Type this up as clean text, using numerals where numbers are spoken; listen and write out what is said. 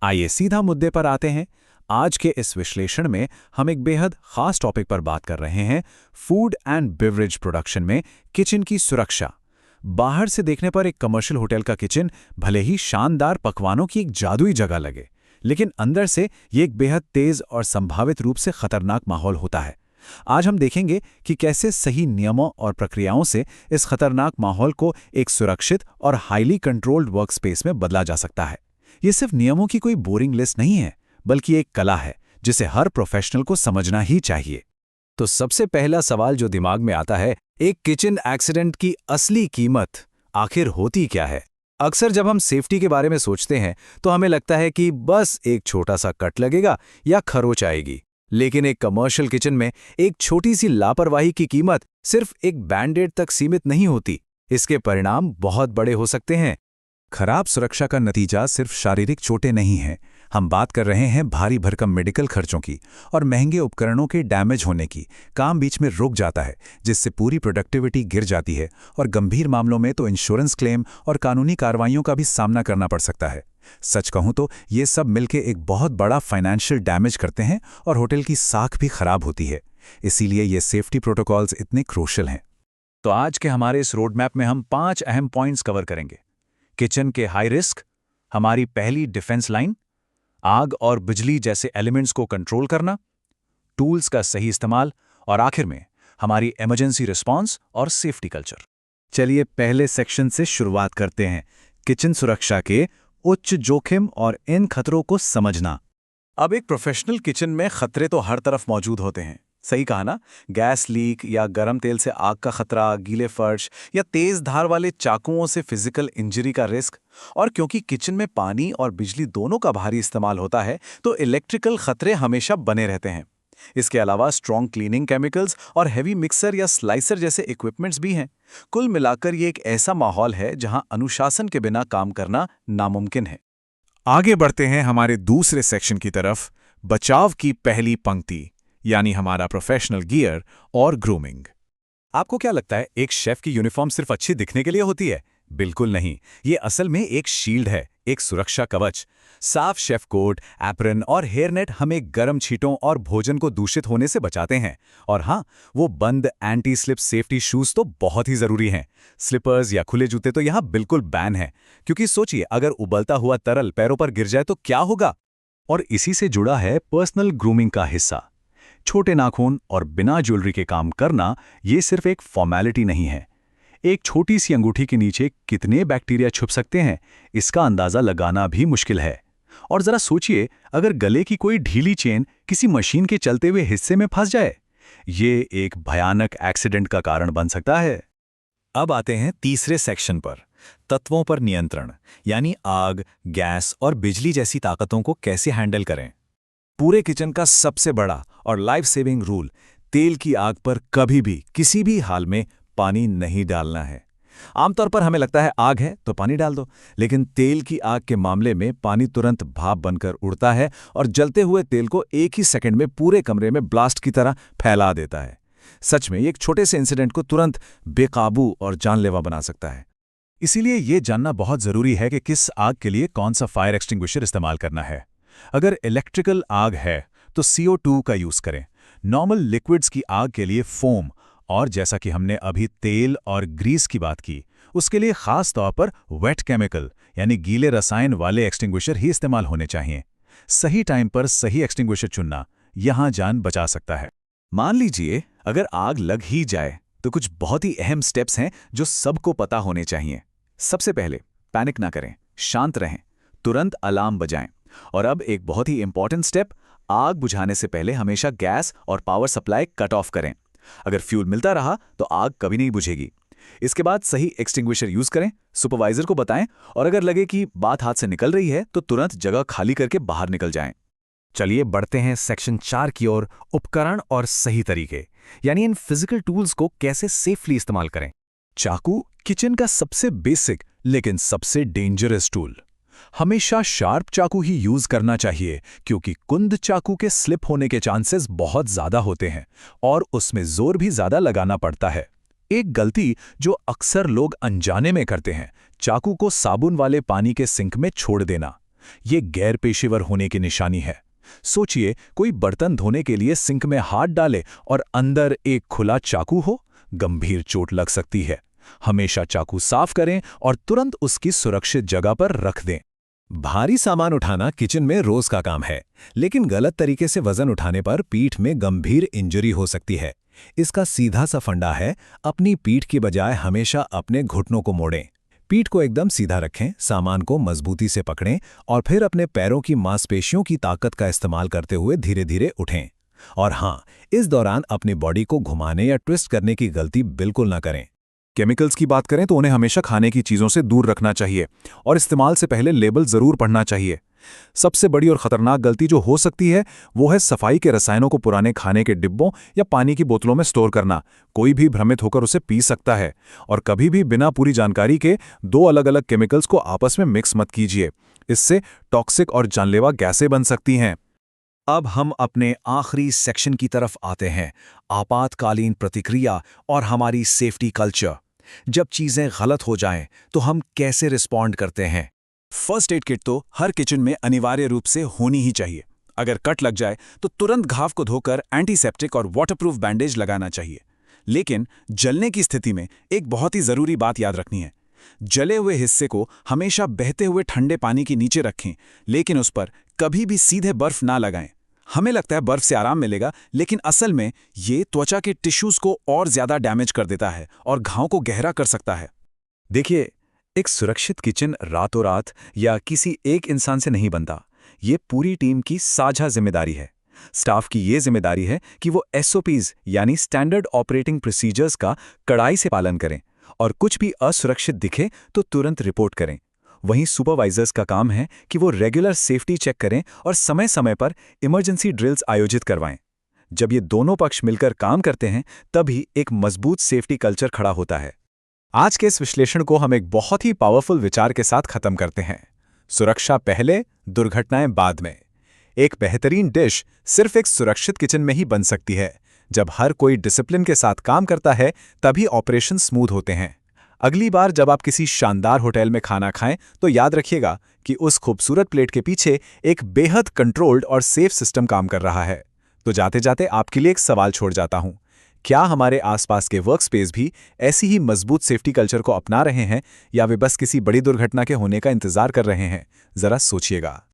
आइए सीधा मुद्दे पर आते हैं। आज के इस विश्लेषण में हम एक बेहद खास टॉपिक पर बात कर रहे हैं, फूड एंड बेवरेज प्रोडक्शन में किचन की सुरक्षा। बाहर से देखने पर एक कमर्शियल होटल का किचन भले ही शानदार पकवानों की एक जादुई जगह लगे, लेकिन अंदर से ये एक बेहद तेज और संभावित रूप से खतरनाक माहौल होता है। आज हम देखेंगे कि कैसे सही नियमों और प्रक्रियाओं से इस खतरनाक माहौल को एक सुरक्षित और हाईली कंट्रोल्ड वर्कस्पेस में बदला जा सकता है। ये सिर्फ नियमों की कोई बोरिंग लिस्ट नहीं है, बल्कि एक कला है जिसे हर प्रोफेशनल को समझना ही चाहिए। तो सबसे पहला सवाल जो दिमाग में आता है, एक किचन एक्सीडेंट की असली कीमत आखिर होती क्या है? अक्सर जब हम सेफ्टी के बारे में सोचते हैं तो हमें लगता है कि बस एक छोटा सा कट लगेगा या खरोच आएगी। लेकिन एक कमर्शियल किचन में एक छोटी सी लापरवाही की कीमत सिर्फ एक बैंडेड तक सीमित नहीं होती, इसके परिणाम बहुत बड़े हो सकते हैं। खराब सुरक्षा का नतीजा सिर्फ शारीरिक चोटें नहीं हैं, हम बात कर रहे हैं भारी भरकम मेडिकल खर्चों की और महंगे उपकरणों के डैमेज होने की। काम बीच में रुक जाता है, जिससे पूरी प्रोडक्टिविटी गिर जाती है और गंभीर मामलों में तो इंश्योरेंस क्लेम और कानूनी कार्रवाइयों का भी सामना करना पड़ सकता है। सच कहूं तो ये सब मिलकर एक बहुत बड़ा फाइनेंशियल डैमेज करते हैं और होटल की साख भी खराब होती है। इसीलिए ये सेफ्टी प्रोटोकॉल्स इतने क्रूशियल हैं। तो आज के हमारे इस रोड मैप में हम 5 अहम पॉइंट्स कवर करेंगे। किचन के हाई रिस्क, हमारी पहली डिफेंस लाइन, आग और बिजली जैसे एलिमेंट्स को कंट्रोल करना, टूल्स का सही इस्तेमाल और आखिर में हमारी इमरजेंसी रिस्पांस और सेफ्टी कल्चर। चलिए पहले सेक्शन से शुरुआत करते हैं, किचन सुरक्षा के उच्च जोखिम और इन खतरों को समझना। अब एक प्रोफेशनल किचन में खतरे तो हर तरफ मौजूद होते हैं, सही कहा ना? गैस लीक या गर्म तेल से आग का खतरा, गीले फर्श या तेज धार वाले चाकुओं से फिजिकल इंजरी का रिस्क। और क्योंकि किचन में पानी और बिजली दोनों का भारी इस्तेमाल होता है, तो इलेक्ट्रिकल खतरे हमेशा बने रहते हैं। इसके अलावा स्ट्रॉन्ग क्लीनिंग केमिकल्स और हैवी मिक्सर या स्लाइसर जैसे इक्विपमेंट्स भी हैं। कुल मिलाकर ये एक ऐसा माहौल है जहां अनुशासन के बिना काम करना नामुमकिन है। आगे बढ़ते हैं हमारे दूसरे सेक्शन की तरफ, बचाव की पहली पंक्ति, यानी हमारा प्रोफेशनल गियर और ग्रूमिंग। आपको क्या लगता है एक शेफ की यूनिफॉर्म सिर्फ अच्छी दिखने के लिए होती है? बिल्कुल नहीं, ये असल में एक शील्ड है, एक सुरक्षा कवच। साफ शेफ कोट, एप्रन और हेयरनेट हमें गर्म छींटों और भोजन को दूषित होने से बचाते हैं। और हाँ, वो बंद एंटी स्लिप सेफ्टी शूज तो बहुत ही जरूरी हैं। स्लिपर्स या खुले जूते तो यहाँ बिल्कुल बैन है, क्योंकि सोचिए अगर उबलता हुआ तरल पैरों पर गिर जाए तो क्या होगा। और इसी से जुड़ा है पर्सनल ग्रूमिंग का हिस्सा। छोटे नाखून और बिना ज्वेलरी के काम करना ये सिर्फ एक फॉर्मेलिटी नहीं है। एक छोटी सी अंगूठी के नीचे कितने बैक्टीरिया छुप सकते हैं, इसका अंदाजा लगाना भी मुश्किल है। और जरा सोचिए, अगर गले की कोई ढीली चेन किसी मशीन के चलते हुए हिस्से में फंस जाए, ये एक भयानक एक्सीडेंट का कारण बन सकता है। अब आते हैं तीसरे सेक्शन पर, तत्वों पर नियंत्रण, यानी आग, गैस और बिजली जैसी ताकतों को कैसे हैंडल करें। पूरे किचन का सबसे बड़ा और लाइफ सेविंग रूल, तेल की आग पर कभी भी किसी भी हाल में पानी नहीं डालना है। आमतौर पर हमें लगता है आग है तो पानी डाल दो, लेकिन तेल की आग के मामले में पानी तुरंत भाप बनकर उड़ता है और जलते हुए तेल को एक ही सेकंड में पूरे कमरे में ब्लास्ट की तरह फैला देता है। सच में एक छोटे से इंसिडेंट को तुरंत बेकाबू और जानलेवा बना सकता है। इसीलिए ये जानना बहुत जरूरी है कि किस आग के लिए कौन सा फायर एक्सटिंग्विशर इस्तेमाल करना है। अगर इलेक्ट्रिकल आग है तो CO2 का यूज करें। नॉर्मल लिक्विड्स की आग के लिए फोम, और जैसा कि हमने अभी तेल और ग्रीस की बात की, उसके लिए खास तौर पर वेट केमिकल यानी गीले रसायन वाले एक्सटिंग्विशर ही इस्तेमाल होने चाहिए। सही टाइम पर सही एक्सटिंग्विशर चुनना यहां जान बचा सकता है। मान लीजिए अगर आग लग ही जाए तो कुछ बहुत ही अहम स्टेप्स हैं जो सबको पता होने चाहिए। सबसे पहले, पैनिक ना करें, शांत रहें, तुरंत अलार्म बजाएं। और अब एक बहुत ही इंपॉर्टेंट स्टेप, आग बुझाने से पहले हमेशा गैस और पावर सप्लाई कट ऑफ करें। अगर फ्यूल मिलता रहा तो आग कभी नहीं बुझेगी। इसके बाद सही एक्सटिंग्विशर यूज करें, सुपरवाइजर को बताएं, और अगर लगे कि बात हाथ से निकल रही है तो तुरंत जगह खाली करके बाहर निकल जाएं। चलिए बढ़ते हैं सेक्शन 4 की ओर, उपकरण और सही तरीके, यानी इन फिजिकल टूल्स को कैसे सेफली इस्तेमाल करें। चाकू किचन का सबसे बेसिक लेकिन सबसे डेंजरस टूल। हमेशा शार्प चाकू ही यूज करना चाहिए, क्योंकि कुंद चाकू के स्लिप होने के चांसेस बहुत ज्यादा होते हैं और उसमें जोर भी ज्यादा लगाना पड़ता है। एक गलती जो अक्सर लोग अनजाने में करते हैं, चाकू को साबुन वाले पानी के सिंक में छोड़ देना। ये गैर पेशेवर होने की निशानी है। सोचिए, कोई बर्तन धोने के लिए सिंक में हाथ डाले और अंदर एक खुला चाकू हो, गंभीर चोट लग सकती है। हमेशा चाकू साफ करें और तुरंत उसकी सुरक्षित जगह पर रख दें। भारी सामान उठाना किचन में रोज का काम है, लेकिन गलत तरीके से वजन उठाने पर पीठ में गंभीर इंजरी हो सकती है। इसका सीधा सा फंडा है, अपनी पीठ की बजाय हमेशा अपने घुटनों को मोड़ें। पीठ को एकदम सीधा रखें, सामान को मजबूती से पकड़ें और फिर अपने पैरों की मांसपेशियों की ताकत का इस्तेमाल करते हुए धीरे धीरे उठें। और हाँ, इस दौरान अपनी बॉडी को घुमाने या ट्विस्ट करने की गलती बिल्कुल ना करें। केमिकल्स की बात करें तो उन्हें हमेशा खाने की चीज़ों से दूर रखना चाहिए और इस्तेमाल से पहले लेबल ज़रूर पढ़ना चाहिए। सबसे बड़ी और ख़तरनाक गलती जो हो सकती है वो है सफाई के रसायनों को पुराने खाने के डिब्बों या पानी की बोतलों में स्टोर करना। कोई भी भ्रमित होकर उसे पी सकता है। और कभी भी बिना पूरी जानकारी के दो अलग अलग केमिकल्स को आपस में मिक्स मत कीजिए। इससे टॉक्सिक और जानलेवा गैसें बन सकती हैं। अब हम अपने आखिरी सेक्शन की तरफ आते हैं, आपातकालीन प्रतिक्रिया और हमारी सेफ्टी कल्चर। जब चीज़ें गलत हो जाएं तो हम कैसे रिस्पॉन्ड करते हैं। फर्स्ट एड किट तो हर किचन में अनिवार्य रूप से होनी ही चाहिए। अगर कट लग जाए तो तुरंत घाव को धोकर एंटीसेप्टिक और वाटरप्रूफ बैंडेज लगाना चाहिए। लेकिन जलने की स्थिति में एक बहुत ही ज़रूरी बात याद रखनी है। जले हुए हिस्से को हमेशा बहते हुए ठंडे पानी के नीचे रखें, लेकिन उस पर कभी भी सीधे बर्फ ना लगाएं। हमें लगता है बर्फ से आराम मिलेगा, लेकिन असल में ये त्वचा के टिश्यूज को और ज्यादा डैमेज कर देता है और घाव को गहरा कर सकता है। देखिए, एक सुरक्षित किचन रातों रात या किसी एक इंसान से नहीं बनता। ये पूरी टीम की साझा जिम्मेदारी है। स्टाफ की ये जिम्मेदारी है कि वो एसओपीज यानी स्टैंडर्ड ऑपरेटिंग प्रोसीजर्स का कड़ाई से पालन करें और कुछ भी असुरक्षित दिखे तो तुरंत रिपोर्ट करें। वहीं सुपरवाइजर्स का काम है कि वो रेगुलर सेफ्टी चेक करें और समय समय पर इमरजेंसी ड्रिल्स आयोजित करवाएं। जब ये दोनों पक्ष मिलकर काम करते हैं, तभी एक मजबूत सेफ्टी कल्चर खड़ा होता है। आज के इस विश्लेषण को हम एक बहुत ही पावरफुल विचार के साथ खत्म करते हैं। सुरक्षा पहले, दुर्घटनाएं बाद में। एक बेहतरीन डिश सिर्फ एक सुरक्षित किचन में ही बन सकती है। जब हर कोई डिसिप्लिन के साथ काम करता है, तभी ऑपरेशन स्मूथ होते हैं। अगली बार जब आप किसी शानदार होटल में खाना खाएं तो याद रखिएगा कि उस खूबसूरत प्लेट के पीछे एक बेहद कंट्रोल्ड और सेफ सिस्टम काम कर रहा है। तो जाते जाते आपके लिए एक सवाल छोड़ जाता हूं। क्या हमारे आसपास के वर्कस्पेस भी ऐसी ही मजबूत सेफ्टी कल्चर को अपना रहे हैं, या वे बस किसी बड़ी दुर्घटना के होने का इंतजार कर रहे हैं? जरा सोचिएगा।